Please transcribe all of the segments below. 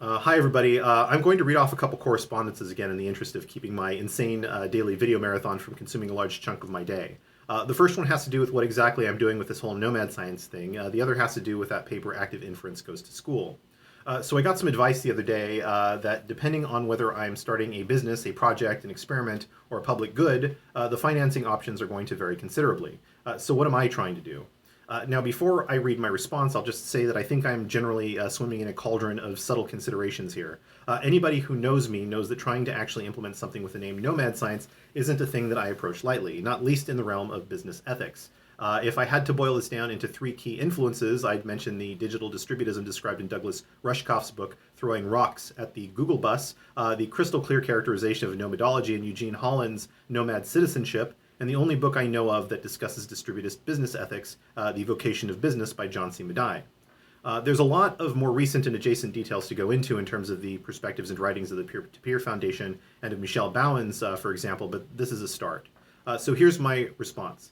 Hi everybody, I'm going to read off a couple correspondences again in the interest of keeping my insane daily video marathon from consuming a large chunk of my day. The first one has to do with what exactly I'm doing with this whole Nomad science thing. The other has to do with that paper, Active Inference Goes to School. So I got some advice the other day that depending on whether I'm starting a business, a project, an experiment, or a public good, the financing options are going to vary considerably. So what am I trying to do? Now, before I read my response, I'll just say that I think I'm generally swimming in a cauldron of subtle considerations here. Anybody who knows me knows that trying to actually implement something with the name Nomad Science isn't a thing that I approach lightly, not least in the realm of business ethics. If I had to boil this down into three key influences, I'd mention the digital distributism described in Douglas Rushkoff's book, Throwing Rocks at the Google Bus, the crystal clear characterization of nomadology in Eugene Holland's Nomad Citizenship, and the only book I know of that discusses distributist business ethics, The Vocation of Business by John C. Mackay. There's a lot of more recent and adjacent details to go into in terms of the perspectives and writings of the Peer-to-Peer Foundation and of Michelle Bowens, for example, but this is a start. So here's my response.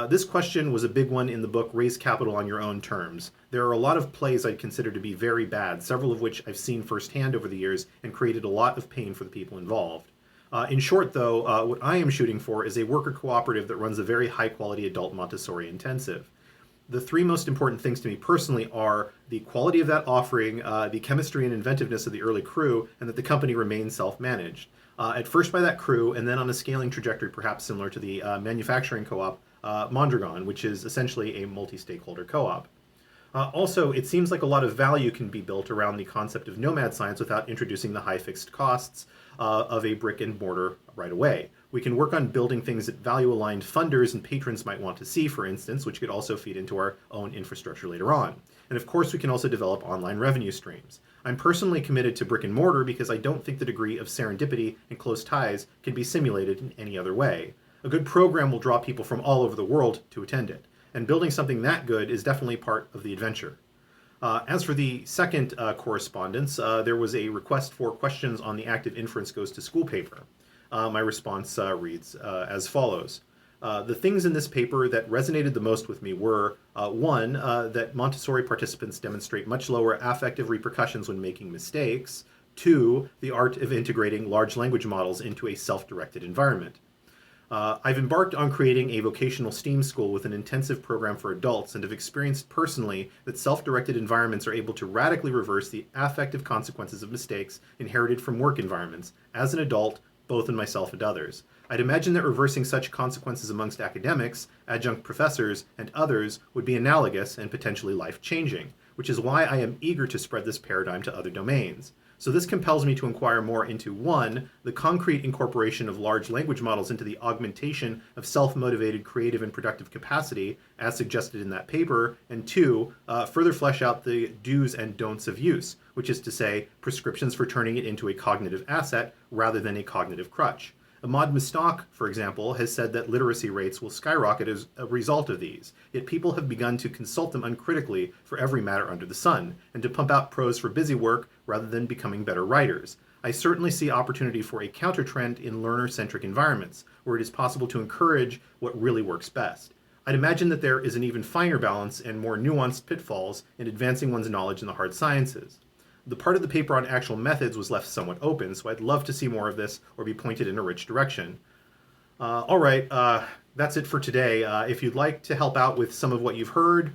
This question was a big one in the book Raise Capital on Your Own Terms. There are a lot of plays I'd consider to be very bad, several of which I've seen firsthand over the years and created a lot of pain for the people involved. In short, though, what I am shooting for is a worker cooperative that runs a very high-quality adult Montessori intensive. The three most important things to me personally are the quality of that offering, the chemistry and inventiveness of the early crew, and that the company remains self-managed. At first by that crew, and then on a scaling trajectory perhaps similar to the manufacturing co-op Mondragon, which is essentially a multi-stakeholder co-op. Also, it seems like a lot of value can be built around the concept of nomad science without introducing the high fixed costs of a brick and mortar right away. We can work on building things that value-aligned funders and patrons might want to see, for instance, which could also feed into our own infrastructure later on. And of course, we can also develop online revenue streams. I'm personally committed to brick and mortar because I don't think the degree of serendipity and close ties can be simulated in any other way. A good program will draw people from all over the world to attend it. And building something that good is definitely part of the adventure. As for the second correspondence, there was a request for questions on the Active Inference Goes to School paper. My response reads as follows. The things in this paper that resonated the most with me were, one, that Montessori participants demonstrate much lower affective repercussions when making mistakes, two, the art of integrating large language models into a self-directed environment. I've embarked on creating a vocational STEAM school with an intensive program for adults and have experienced personally that self-directed environments are able to radically reverse the affective consequences of mistakes inherited from work environments, as an adult, both in myself and others. I'd imagine that reversing such consequences amongst academics, adjunct professors, and others would be analogous and potentially life-changing, which is why I am eager to spread this paradigm to other domains. So this compels me to inquire more into, one, the concrete incorporation of large language models into the augmentation of self-motivated creative and productive capacity, as suggested in that paper, and two, further flesh out the do's and don'ts of use, which is to say, prescriptions for turning it into a cognitive asset rather than a cognitive crutch. Ahmad Mustaq, for example, has said that literacy rates will skyrocket as a result of these, yet people have begun to consult them uncritically for every matter under the sun, and to pump out prose for busy work rather than becoming better writers. I certainly see opportunity for a counter-trend in learner-centric environments, where it is possible to encourage what really works best. I'd imagine that there is an even finer balance and more nuanced pitfalls in advancing one's knowledge in the hard sciences. The part of the paper on actual methods was left somewhat open, so I'd love to see more of this or be pointed in a rich direction. All right, that's it for today. If you'd like to help out with some of what you've heard,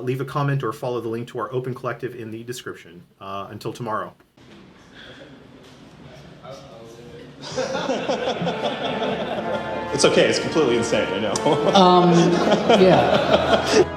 leave a comment or follow the link to our open collective in the description. Until tomorrow. It's okay, it's completely insane, I know. Yeah.